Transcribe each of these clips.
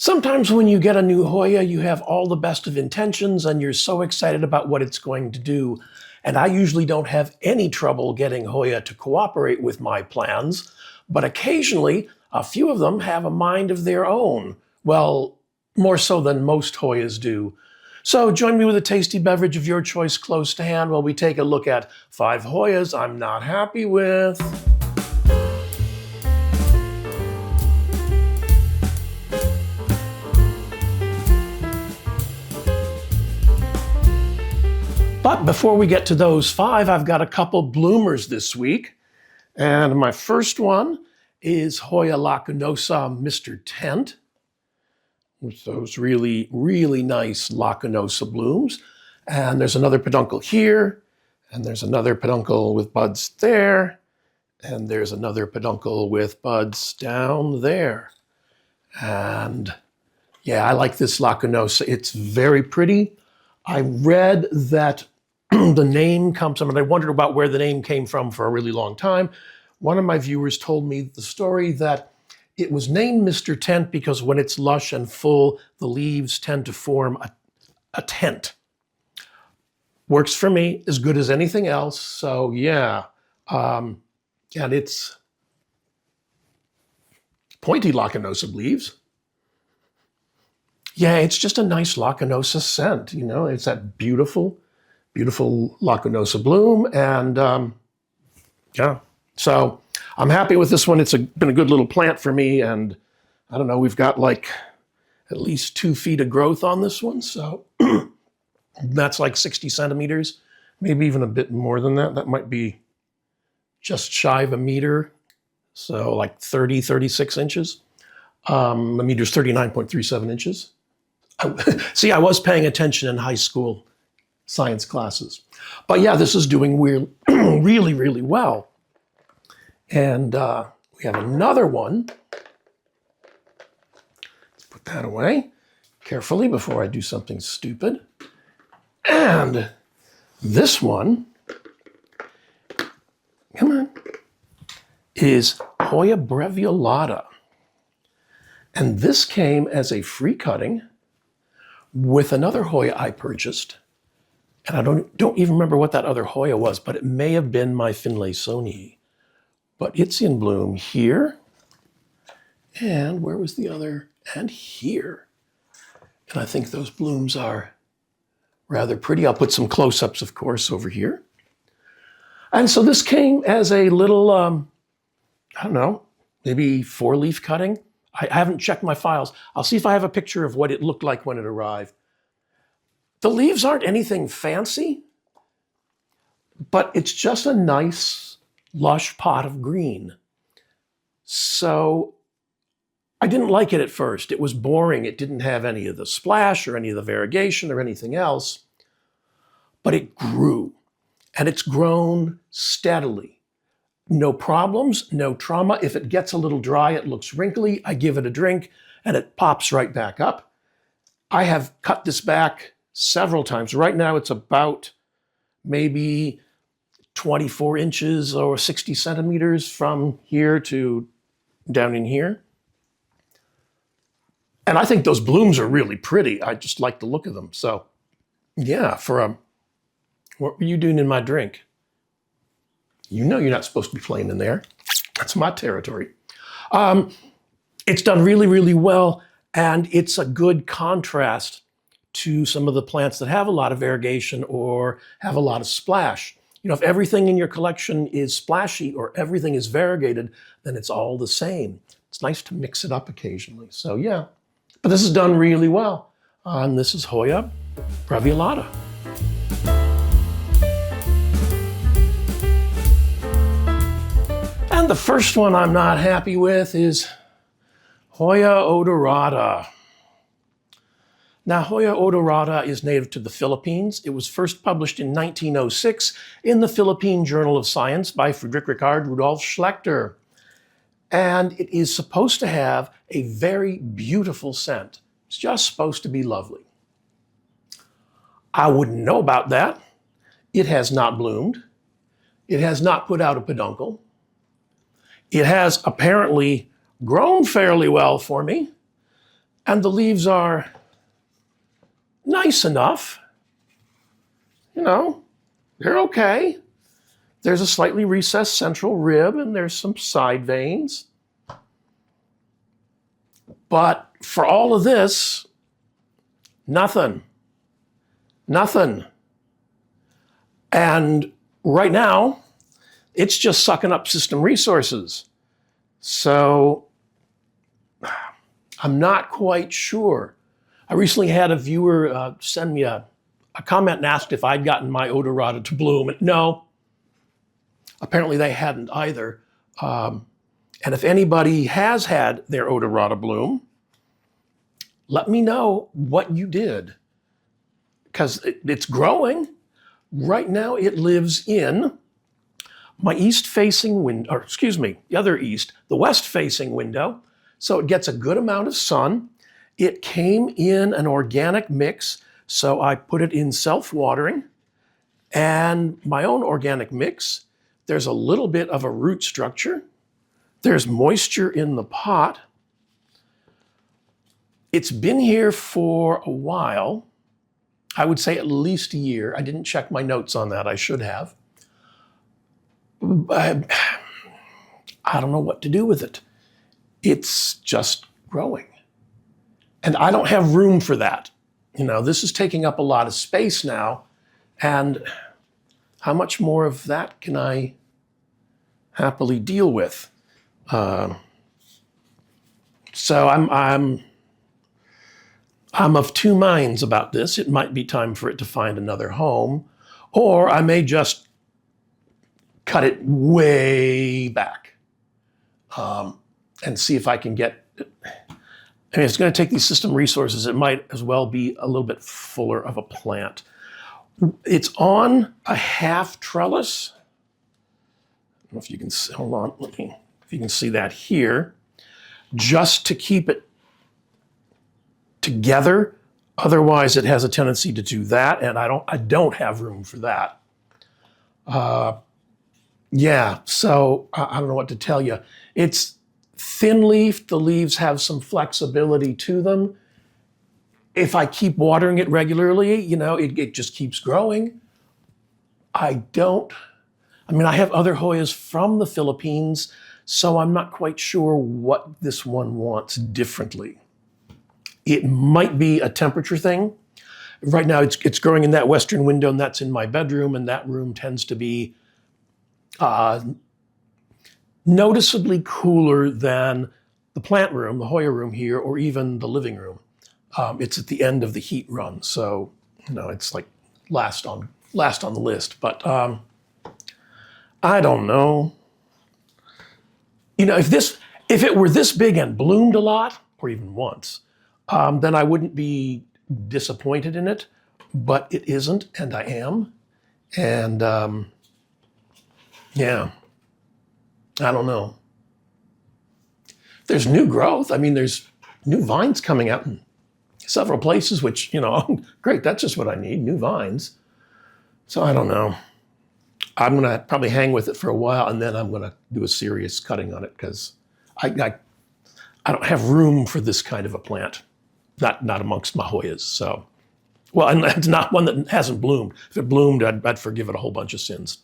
Sometimes when you get a new Hoya, you have all the best of intentions and you're so excited about what it's going to do. And I usually don't have any trouble getting Hoya to cooperate with my plans, but occasionally a few of them have a mind of their own. Well, more so than most Hoyas do. So join me with a tasty beverage of your choice close to hand while we take a look at 5 Hoyas I'm not happy with. But before we get to those 5, I've got a couple bloomers this week. And my first one is Hoya lacunosa Mr. Tent, with those really, really nice lacunosa blooms. And there's another peduncle here, and there's another peduncle with buds there, and there's another peduncle with buds down there. And yeah, I like this lacunosa. It's very pretty. I read that the name comes from, and I wondered about where the name came from for a really long time. One of my viewers told me the story that it was named Mr. Tent because when it's lush and full, the leaves tend to form a tent. Works for me as good as anything else. So yeah, and it's pointy lacunosa leaves. Yeah, it's just a nice lacunosa scent. You know, it's that beautiful, beautiful lacunosa bloom. And yeah, so I'm happy with this one. It's been a good little plant for me. And I don't know, we've got like at least 2 feet of growth on this one. So that's like 60 centimeters, maybe even a bit more than that. That might be just shy of a meter. So like 30, 36 inches. A meter's 39.37 inches. See, I was paying attention in high school science classes. But yeah, this is doing really, really well. And we have another one. Let's put that away carefully before I do something stupid. And this one, come on, is Hoya brevialata. And this came as a free cutting with another Hoya I purchased. And I don't even remember what that other Hoya was, but it may have been my Finlaysonii. But it's in bloom here. And where was the other? And here. And I think those blooms are rather pretty. I'll put some close-ups, of course, over here. And so this came as a little, I don't know, maybe 4-leaf cutting. I haven't checked my files. I'll see if I have a picture of what it looked like when it arrived. The leaves aren't anything fancy, but it's just a nice, lush pot of green. So I didn't like it at first. It was boring. It didn't have any of the splash or any of the variegation or anything else, but it grew, and it's grown steadily. No problems, no trauma. If it gets a little dry, it looks wrinkly, I give it a drink and it pops right back up. I have cut this back several times. Right now it's about maybe 24 inches or 60 centimeters from here to down in here. And I think those blooms are really pretty. I just like the look of them. So yeah, what were you doing in my drink? You know you're not supposed to be playing in there. That's my territory. It's done really, really well, and it's a good contrast to some of the plants that have a lot of variegation or have a lot of splash. You know, if everything in your collection is splashy or everything is variegated, then it's all the same. It's nice to mix it up occasionally. So yeah, but this is done really well. And this is Hoya brevialata. And the first one I'm not happy with is Hoya odorata. Now, Hoya odorata is native to the Philippines. It was first published in 1906 in the Philippine Journal of Science by Friedrich Richard Rudolf Schlechter. And it is supposed to have a very beautiful scent. It's just supposed to be lovely. I wouldn't know about that. It has not bloomed. It has not put out a peduncle. It has apparently grown fairly well for me. And the leaves are nice enough. You know, they're okay. There's a slightly recessed central rib and there's some side veins. But for all of this, nothing. Nothing. And right now, it's just sucking up system resources. So I'm not quite sure. I recently had a viewer send me a comment and asked if I'd gotten my odorata to bloom. No, apparently they hadn't either. And if anybody has had their odorata bloom, let me know what you did, because it's growing. Right now it lives in my east-facing window, or excuse me, the other east, the west-facing window. So it gets a good amount of sun. It came in an organic mix, so I put it in self-watering. And my own organic mix, there's a little bit of a root structure. There's moisture in the pot. It's been here for a while. I would say at least a year. I didn't check my notes on that. I should have. I don't know what to do with it. It's just growing. And I don't have room for that. You know, this is taking up a lot of space now. And how much more of that can I happily deal with? So I'm of two minds about this. It might be time for it to find another home, or I may just cut it way back and see if I can get, I mean, it's going to take these system resources. It might as well be a little bit fuller of a plant. It's on a half trellis. I don't know if you can see, hold on, if you can see that here, just to keep it together. Otherwise, it has a tendency to do that, and I don't have room for that. Yeah, so I don't know what to tell you. It's thin leaf. The leaves have some flexibility to them. If I keep watering it regularly, you know, it just keeps growing. I have other Hoyas from the Philippines, so I'm not quite sure what this one wants differently. It might be a temperature thing. Right now it's growing in that western window, and that's in my bedroom, and that room tends to be noticeably cooler than the plant room, the Hoya room here, or even the living room. It's at the end of the heat run, so you know it's like last on the list. But I don't know. You know, if it were this big and bloomed a lot, or even once, then I wouldn't be disappointed in it. But it isn't, and I am. And yeah, I don't know. There's new growth. I mean, there's new vines coming out in several places, which, you know, great, that's just what I need, new vines. So I don't know. I'm going to probably hang with it for a while, and then I'm going to do a serious cutting on it, because I don't have room for this kind of a plant, not amongst my Hoyas. So, well, and it's not one that hasn't bloomed. If it bloomed, I'd forgive it a whole bunch of sins.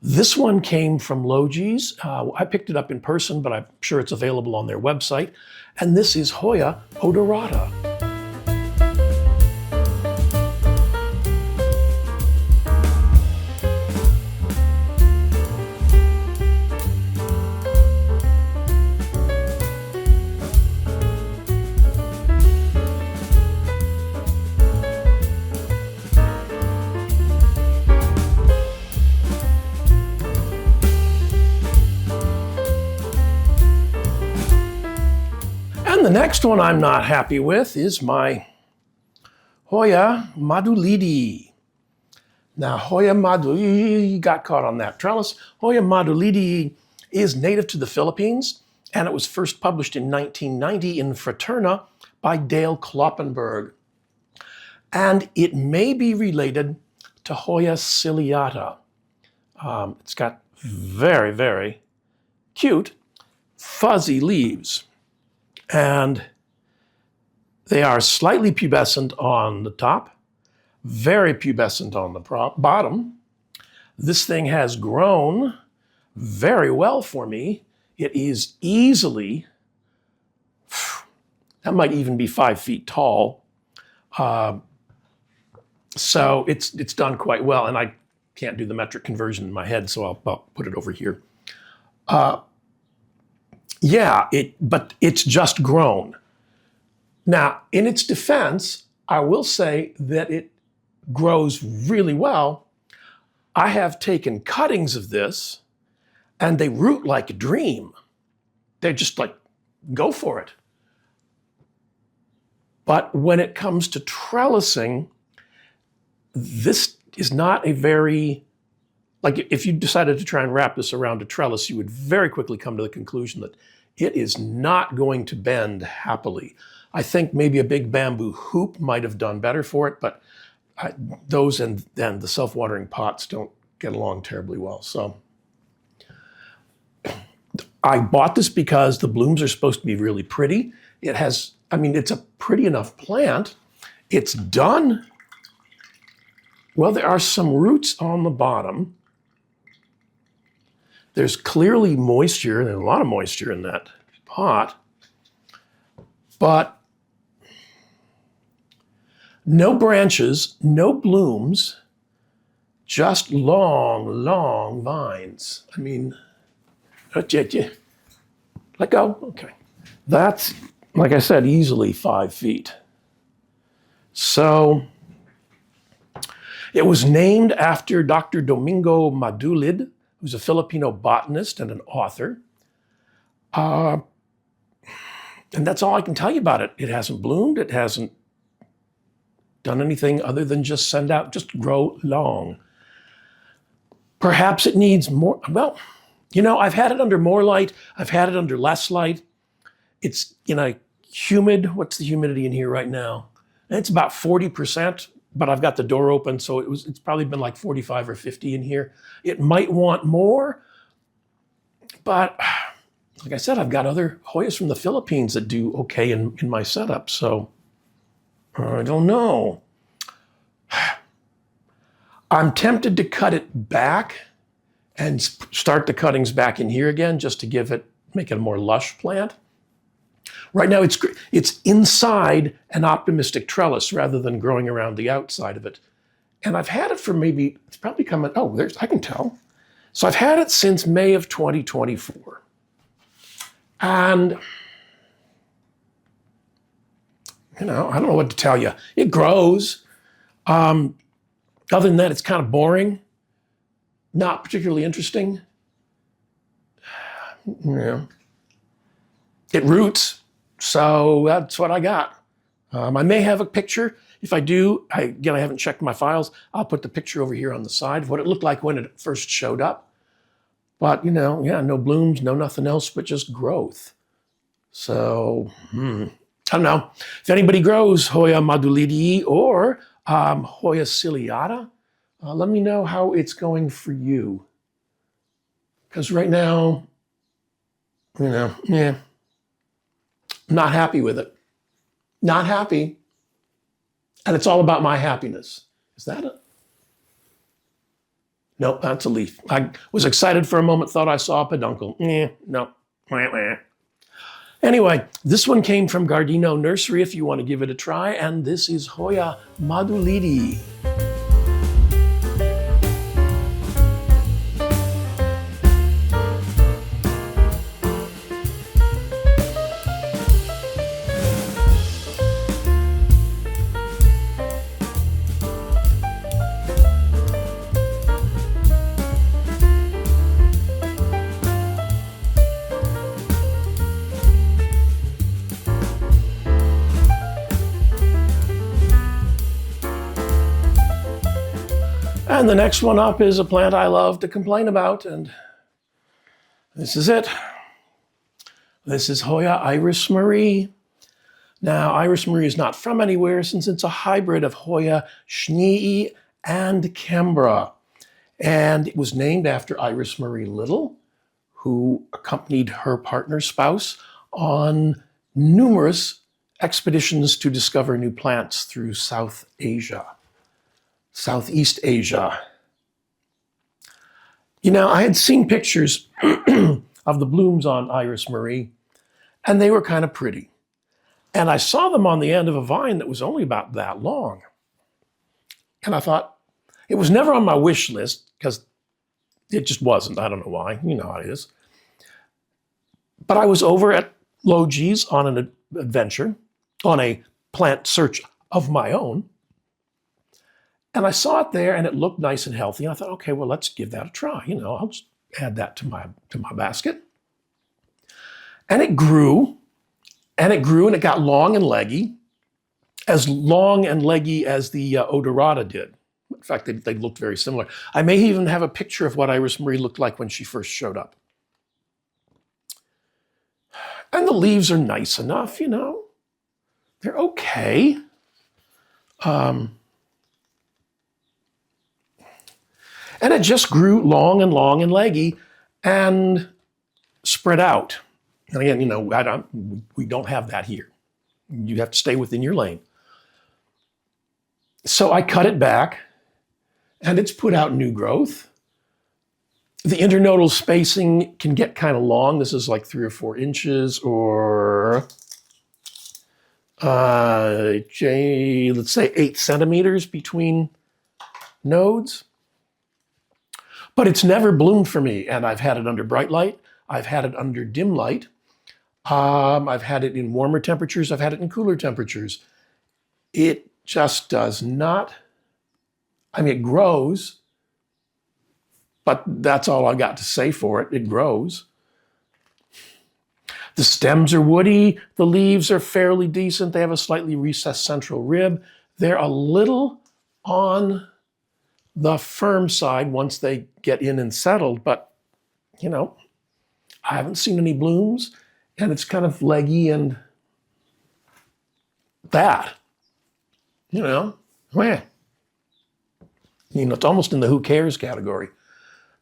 This one came from Logi's. I picked it up in person, but I'm sure it's available on their website. And this is Hoya odorata. And the next one I'm not happy with is my Hoya madulidii. Now, Hoya madulidii got caught on that trellis. Hoya madulidii is native to the Philippines, and it was first published in 1990 in Fraterna by Dale Kloppenberg. And it may be related to Hoya ciliata. It's got very, very cute, fuzzy leaves. And They are slightly pubescent on the top, very pubescent on the bottom. This thing has grown very well for me. It is easily, that might even be 5 feet tall. So it's done quite well, and I can't do the metric conversion in my head, so I'll put it over here. But it's just grown. Now, in its defense, I will say that it grows really well. I have taken cuttings of this, and they root like a dream. They're just like, go for it. But when it comes to trellising, this is not a very, like if you decided to try and wrap this around a trellis, you would very quickly come to the conclusion that it is not going to bend happily. I think maybe a big bamboo hoop might have done better for it, but those and the self-watering pots don't get along terribly well. So I bought this because the blooms are supposed to be really pretty. It has, I mean, it's a pretty enough plant. It's done. Well, there are some roots on the bottom. There's clearly moisture. There's a lot of moisture in that pot. But no branches, no blooms, just long, long vines. I mean, let go. Okay. That's, like I said, easily 5 feet. So it was named after Dr. Domingo Madulidii, who's a Filipino botanist and an author. And that's all I can tell you about it. It hasn't bloomed. It hasn't done anything other than just just grow long. Perhaps it needs more. Well, you know, I've had it under more light. I've had it under less light. It's in a humid, what's the humidity in here right now? It's about 40%, but I've got the door open, so it's probably been like 45 or 50 in here. It might want more, but like I said, I've got other Hoyas from the Philippines that do okay in my setup, so I don't know. I'm tempted to cut it back and start the cuttings back in here again just to make it a more lush plant. Right now it's inside an optimistic trellis rather than growing around the outside of it. And I've had it for it's probably coming, I can tell. So I've had it since May of 2024. And I don't know what to tell you. It grows. Other than that, it's kind of boring. Not particularly interesting. Yeah. It roots, so that's what I got. I may have a picture. If I do, I haven't checked my files. I'll put the picture over here on the side of what it looked like when it first showed up. But, no blooms, no nothing else, but just growth. So, I don't know. If anybody grows Hoya madulidii or Hoya ciliata, let me know how it's going for you. Because right now, not happy with it. Not happy. And it's all about my happiness. Is that it? Nope, that's a leaf. I was excited for a moment, thought I saw a peduncle. No. Anyway, this one came from Gardino Nursery if you want to give it a try, and this is Hoya madulidii. And the next one up is a plant I love to complain about, and this is it. This is Hoya Iris Marie. Now, Iris Marie is not from anywhere since it's a hybrid of Hoya tsangii and Kembra. And it was named after Iris Marie Little, who accompanied her partner spouse on numerous expeditions to discover new plants through Southeast Asia. You know, I had seen pictures of the blooms on Iris Marie, and they were kind of pretty. And I saw them on the end of a vine that was only about that long. And I thought, it was never on my wish list because it just wasn't. I don't know why. You know how it is. But I was over at Logi's on an adventure, on a plant search of my own. And I saw it there and it looked nice and healthy. And I thought, okay, well, let's give that a try. You know, I'll just add that to my basket. And it grew and it grew and it got long and leggy as the odorata did. In fact, they looked very similar. I may even have a picture of what Iris Marie looked like when she first showed up. And the leaves are nice enough, you know. They're okay. And it just grew long and leggy and spread out. And again, you know, we don't have that here. You have to stay within your lane. So I cut it back and it's put out new growth. The internodal spacing can get kind of long. This is like 3 or 4 inches or let's say 8 centimeters between nodes. But it's never bloomed for me. And I've had it under bright light. I've had it under dim light. I've had it in warmer temperatures. I've had it in cooler temperatures. It just does not, I mean, it grows, but that's all I got to say for it. It grows. The stems are woody. The leaves are fairly decent. They have a slightly recessed central rib. They're a little on the firm side once they get in and settled, but, you know, I haven't seen any blooms, and it's kind of leggy and that, you know, meh. You know, it's almost in the who cares category.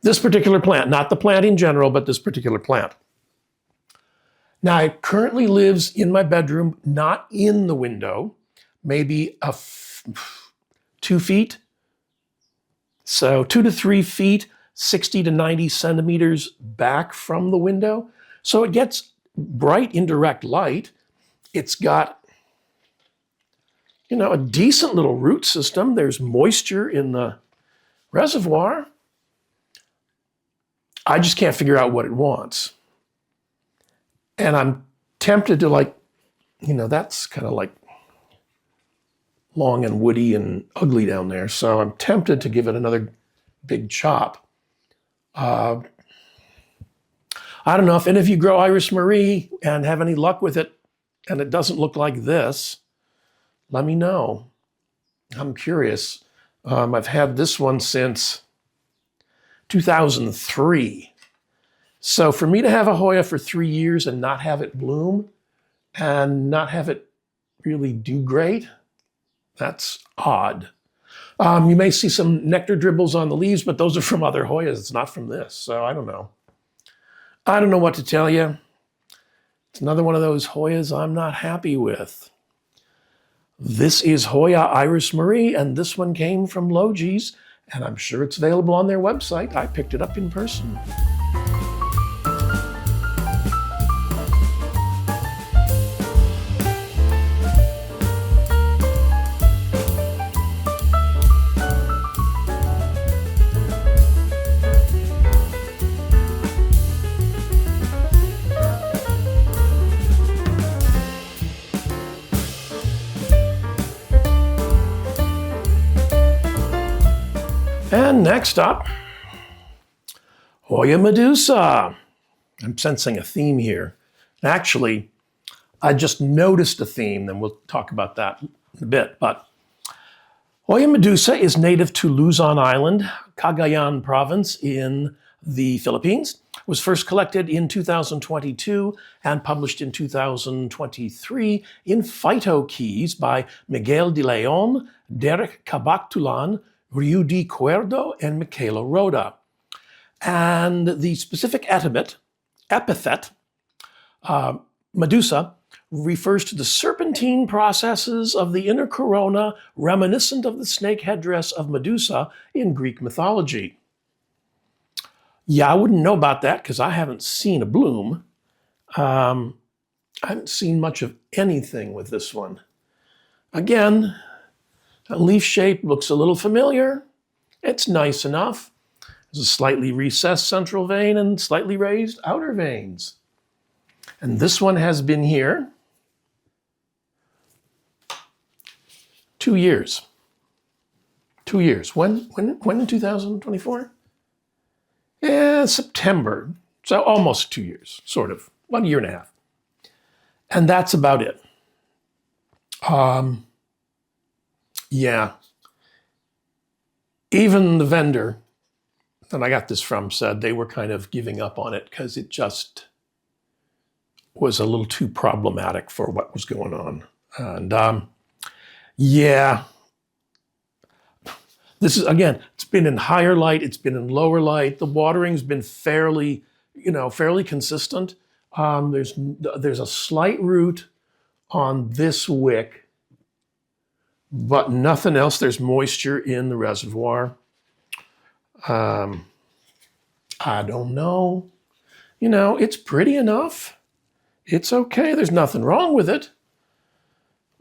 This particular plant, not the plant in general, but this particular plant. Now, it currently lives in my bedroom, not in the window, maybe 2 feet. So 2 to 3 feet, 60 to 90 centimeters back from the window. So it gets bright indirect light. It's got, you know, a decent little root system. There's moisture in the reservoir. I just can't figure out what it wants. And I'm tempted to, like, you know, that's kind of like long and woody and ugly down there. So I'm tempted to give it another big chop. I don't know if any of you grow Iris Marie and have any luck with it and it doesn't look like this, let me know. I'm curious. I've had this one since 2003. So for me to have a Hoya for 3 years and not have it bloom and not have it really do great, that's odd. You may see some nectar dribbles on the leaves, but those are from other Hoyas. It's not from this, so I don't know. I don't know what to tell you. It's another one of those Hoyas I'm not happy with. This is Hoya Iris Marie, and this one came from Logi's, and I'm sure it's available on their website. I picked it up in person. And next up, Hoya medusa. I'm sensing a theme here. Actually, I just noticed a theme, and we'll talk about that in a bit. But Hoya medusa is native to Luzon Island, Cagayan province in the Philippines. It was first collected in 2022 and published in 2023 in Phyto Keys by Miguel de Leon, Derek Cabactulan, Rudy Cuerdo, and Michaela Roda. And the specific epithet, medusa, refers to the serpentine processes of the inner corona, reminiscent of the snake headdress of Medusa in Greek mythology. Yeah, I wouldn't know about that because I haven't seen a bloom. I haven't seen much of anything with this one. Again, a leaf shape looks a little familiar. It's nice enough. There's a slightly recessed central vein and slightly raised outer veins. And this one has been here 2 years. 2 years. When in 2024? Yeah, September. So almost 2 years, sort of. 1.5 years. And that's about it. Yeah. Even the vendor that I got this from said they were kind of giving up on it because it just was a little too problematic for what was going on. And yeah, this is, again, it's been in higher light, it's been in lower light. The watering's been fairly consistent. There's a slight root on this wick, but nothing else. There's moisture in the reservoir. I don't know. It's pretty enough. It's okay. There's nothing wrong with it.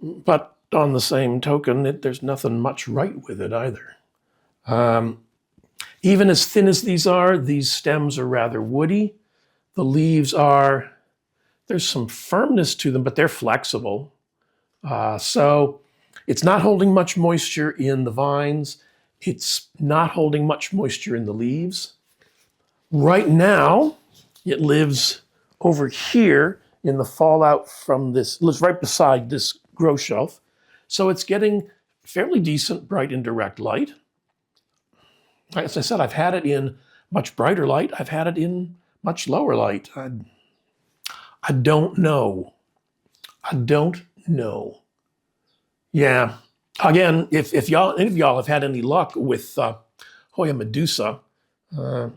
But on the same token, there's nothing much right with it either. Even as thin as these stems are rather woody. The leaves there's some firmness to them, but they're flexible. So it's not holding much moisture in the vines. It's not holding much moisture in the leaves. Right now, it lives over here in the fallout from this, lives right beside this grow shelf. So it's getting fairly decent bright indirect light. As I said, I've had it in much brighter light. I've had it in much lower light. I don't know. I don't know. Yeah. Again, if any of y'all have had any luck with Hoya medusa, let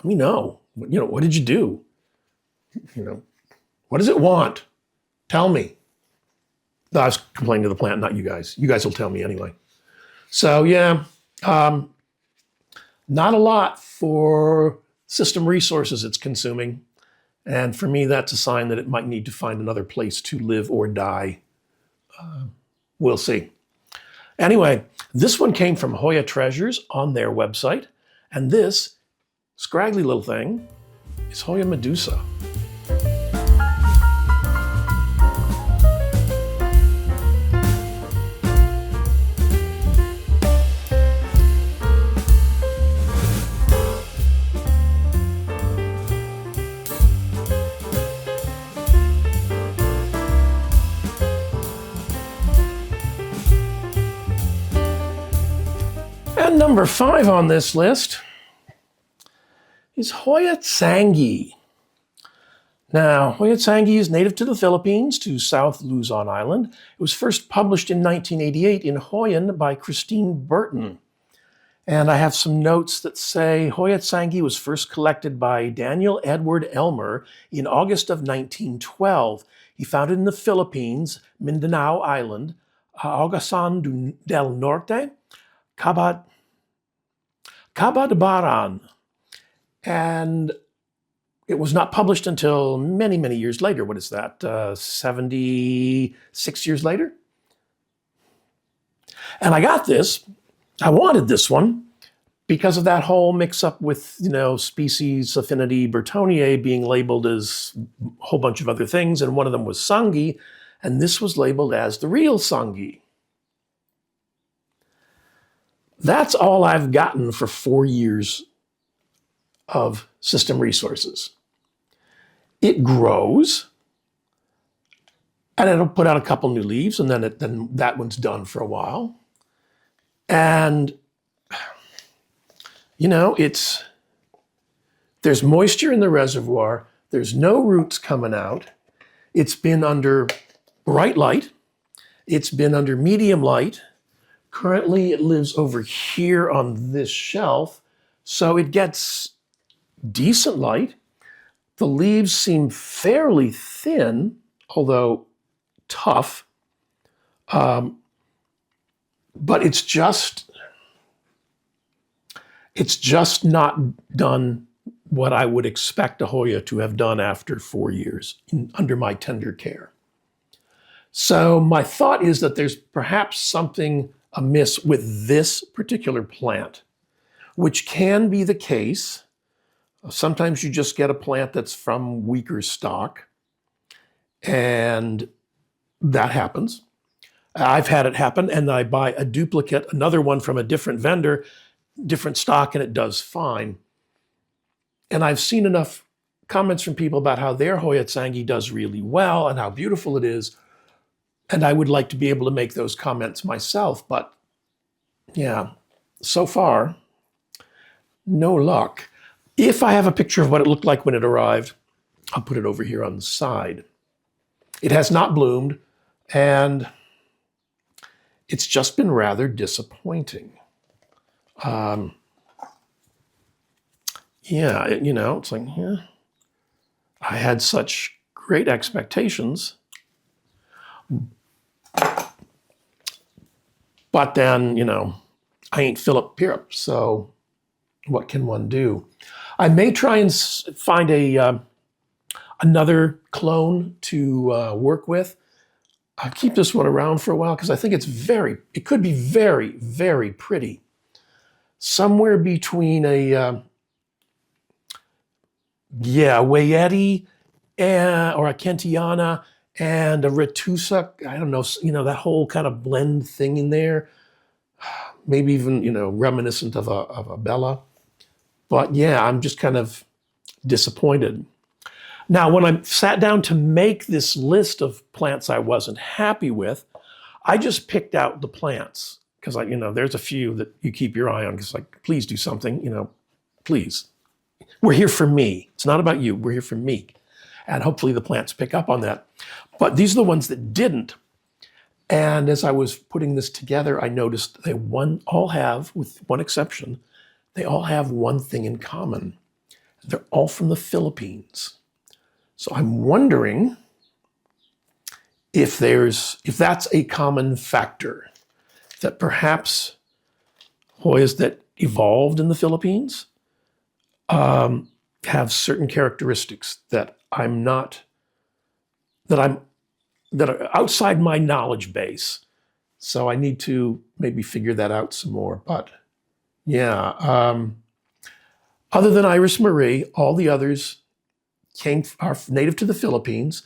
me know. What did you do? What does it want? Tell me. No, I was complaining to the plant, not you guys. You guys will tell me anyway. So yeah, not a lot for system resources it's consuming. And for me, that's a sign that it might need to find another place to live or die. We'll see. Anyway, this one came from Hoya Treasures on their website. And this scraggly little thing is Hoya medusa. And number 5 on this list is Hoya tsangii. Now, Hoya tsangii is native to the Philippines, to South Luzon Island. It was first published in 1988 in Hoyan by Christine Burton. And I have some notes that say Hoya tsangii was first collected by Daniel Edward Elmer in August of 1912. He found it in the Philippines, Mindanao Island, Agasan del Norte, Cabadabaran, and it was not published until many, many years later. What is that, 76 years later? And I got this, I wanted this one, because of that whole mix-up with, species affinity Burtoniae being labeled as a whole bunch of other things, and one of them was tsangii, and this was labeled as the real tsangii. That's all I've gotten for 4 years of system resources. It grows, and it'll put out a couple new leaves, and then that one's done for a while. And, there's moisture in the reservoir. There's no roots coming out. It's been under bright light. It's been under medium light. Currently, it lives over here on this shelf, so it gets decent light. The leaves seem fairly thin although tough. But it's just not done what I would expect a Hoya to have done after 4 years under my tender care. So my thought is that there's perhaps something amiss with this particular plant, which can be the case. Sometimes you just get a plant that's from weaker stock, and that happens. I've had it happen, and I buy a duplicate, another one from a different vendor, different stock, and it does fine. And I've seen enough comments from people about how their Hoya tsangii does really well and how beautiful it is. And I would like to be able to make those comments myself. But yeah, so far, no luck. If I have a picture of what it looked like when it arrived, I'll put it over here on the side. It has not bloomed, and it's just been rather disappointing. Yeah, it's like, yeah, I had such great expectations. But then, I ain't Philip Pirrup, so what can one do? I may try and find another clone to work with. I'll keep this one around for a while because I think it could be very, very pretty. Somewhere between a Wayeti or a Kentiana and a Retusa. I don't know, that whole kind of blend thing in there. Maybe even, reminiscent of a Bella. But yeah, I'm just kind of disappointed. Now, when I sat down to make this list of plants I wasn't happy with, I just picked out the plants because, there's a few that you keep your eye on because, please do something, please. We're here for me. It's not about you. We're here for me. And hopefully the plants pick up on that. But these are the ones that didn't. And as I was putting this together, I noticed they all have, with one exception, they all have one thing in common. They're all from the Philippines. So I'm wondering if that's a common factor, that perhaps Hoyas that evolved in the Philippines have certain characteristics that are outside my knowledge base. So I need to maybe figure that out some more. But yeah, other than Iris Marie, all the others are native to the Philippines.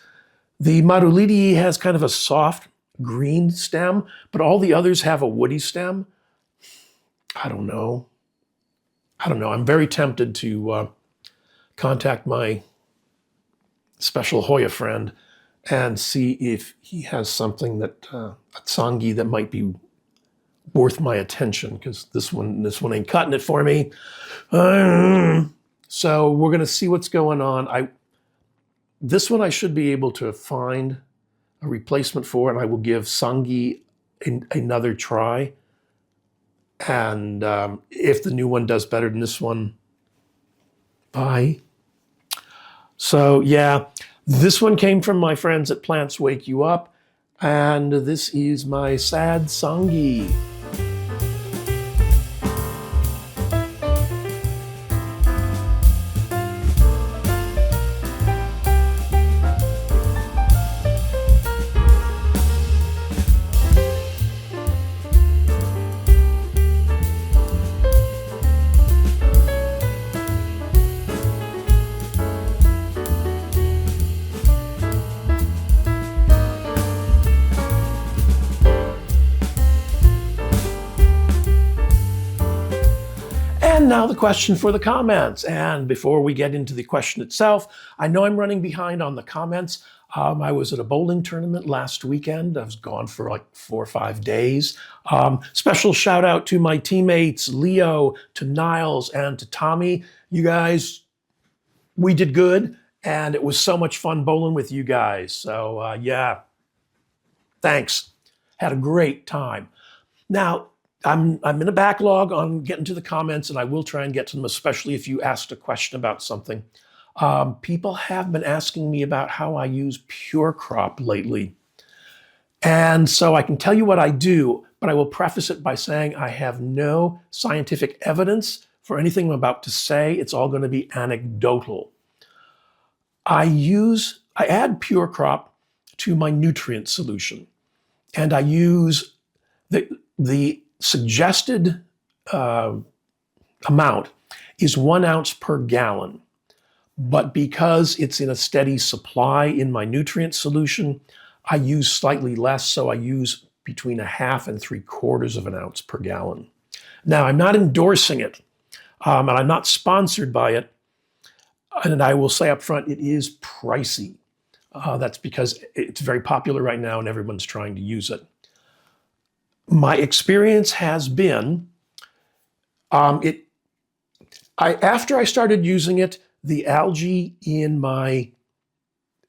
The madulidii has kind of a soft green stem, but all the others have a woody stem. I don't know. I'm very tempted to contact my special Hoya friend and see if he has something a tsangii that might be worth my attention, because this one ain't cutting it for me. So we're going to see what's going on. This one I should be able to find a replacement for, and I will give tsangii another try. And if the new one does better than this one, bye. So yeah, this one came from my friends at Plants Wake You Up, and this is my sad tsangii. And now the question for the comments. And before we get into the question itself, I know I'm running behind on the comments. I was at a bowling tournament last weekend. I was gone for 4 or 5 days. Special shout out to my teammates, Leo, to Niles, and to Tommy. You guys, we did good, and it was so much fun bowling with you guys. So yeah, thanks. Had a great time. Now, I'm in a backlog on getting to the comments, and I will try and get to them, especially if you asked a question about something. People have been asking me about how I use Pure Crop lately. And so I can tell you what I do, but I will preface it by saying I have no scientific evidence for anything I'm about to say. It's all going to be anecdotal. I add Pure Crop to my nutrient solution, and I use the suggested amount is 1 ounce per gallon. But because it's in a steady supply in my nutrient solution, I use slightly less, so I use between 1/2 and 3/4 of an ounce per gallon. Now, I'm not endorsing it, and I'm not sponsored by it, and I will say up front, it is pricey. That's because it's very popular right now and everyone's trying to use it. My experience has been, after I started using it, the algae in my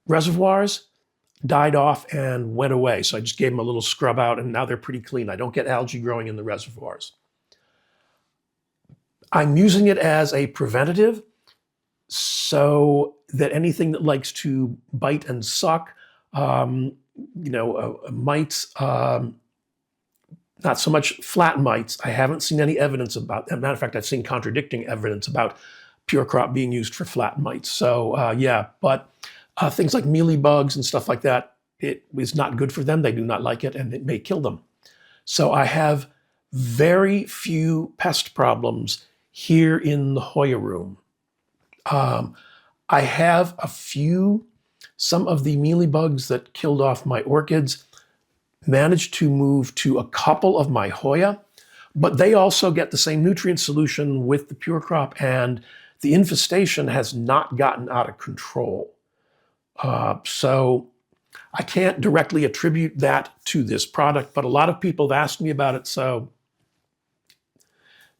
reservoirs died off and went away. So I just gave them a little scrub out and now they're pretty clean. I don't get algae growing in the reservoirs. I'm using it as a preventative so that anything that likes to bite and suck, mites, not so much flat mites. I haven't seen any evidence about that. Matter of fact, I've seen contradicting evidence about Pure Crop being used for flat mites. So but things like mealybugs and stuff like that, it is not good for them. They do not like it and it may kill them. So I have very few pest problems here in the Hoya room. I have some of the mealybugs that killed off my orchids managed to move to a couple of my Hoya, but they also get the same nutrient solution with the Pure Crop, and the infestation has not gotten out of control. So I can't directly attribute that to this product, but a lot of people have asked me about it, so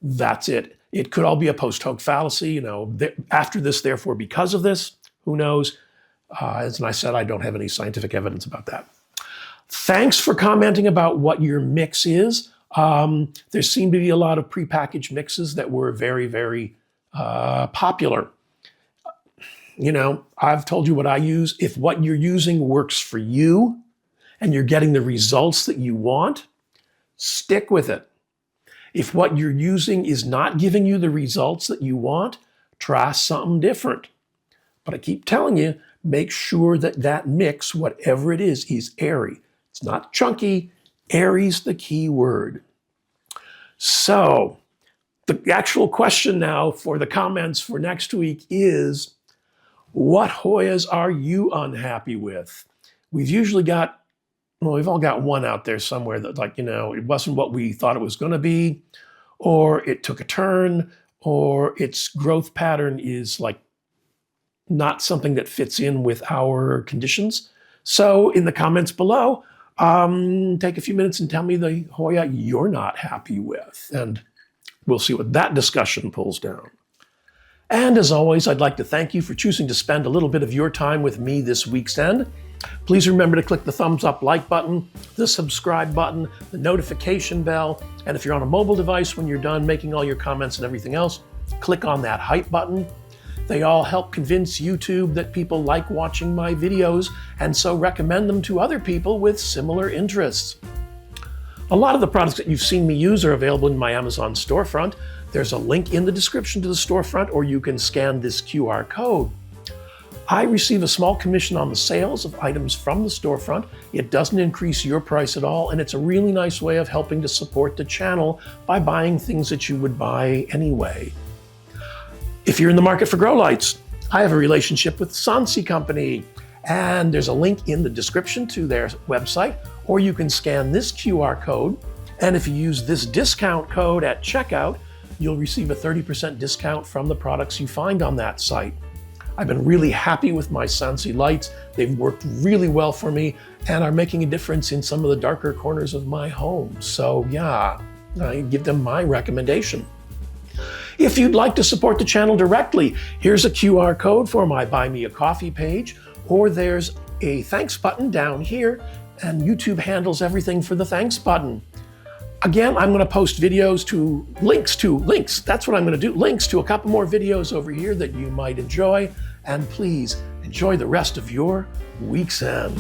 that's it. It could all be a post hoc fallacy, after this, therefore, because of this, who knows? As I said, I don't have any scientific evidence about that. Thanks for commenting about what your mix is. There seem to be a lot of prepackaged mixes that were very, very popular. I've told you what I use. If what you're using works for you and you're getting the results that you want, stick with it. If what you're using is not giving you the results that you want, try something different. But I keep telling you, make sure that mix, whatever it is airy. It's not chunky. Airy's the key word. So the actual question now for the comments for next week is, what Hoyas are you unhappy with? We've all got one out there somewhere that it wasn't what we thought it was going to be, or it took a turn, or its growth pattern is not something that fits in with our conditions. So in the comments below, take a few minutes and tell me the Hoya you're not happy with, and we'll see what that discussion pulls down. And as always, I'd like to thank you for choosing to spend a little bit of your time with me this week's end. Please remember to click the thumbs up like button, the subscribe button, the notification bell, and if you're on a mobile device when you're done making all your comments and everything else, click on that hype button. They all help convince YouTube that people like watching my videos, and so recommend them to other people with similar interests. A lot of the products that you've seen me use are available in my Amazon storefront. There's a link in the description to the storefront, or you can scan this QR code. I receive a small commission on the sales of items from the storefront. It doesn't increase your price at all, and it's a really nice way of helping to support the channel by buying things that you would buy anyway. If you're in the market for grow lights, I have a relationship with Tsangii Company, and there's a link in the description to their website, or you can scan this QR code, and if you use this discount code at checkout, you'll receive a 30% discount from the products you find on that site. I've been really happy with my Tsangii lights. They've worked really well for me and are making a difference in some of the darker corners of my home. So yeah, I give them my recommendation. If you'd like to support the channel directly, here's a QR code for my Buy Me a Coffee page, or there's a thanks button down here, and YouTube handles everything for the thanks button. Again, I'm going to post videos links. That's what I'm going to do. Links to a couple more videos over here that you might enjoy. And please enjoy the rest of your week's end.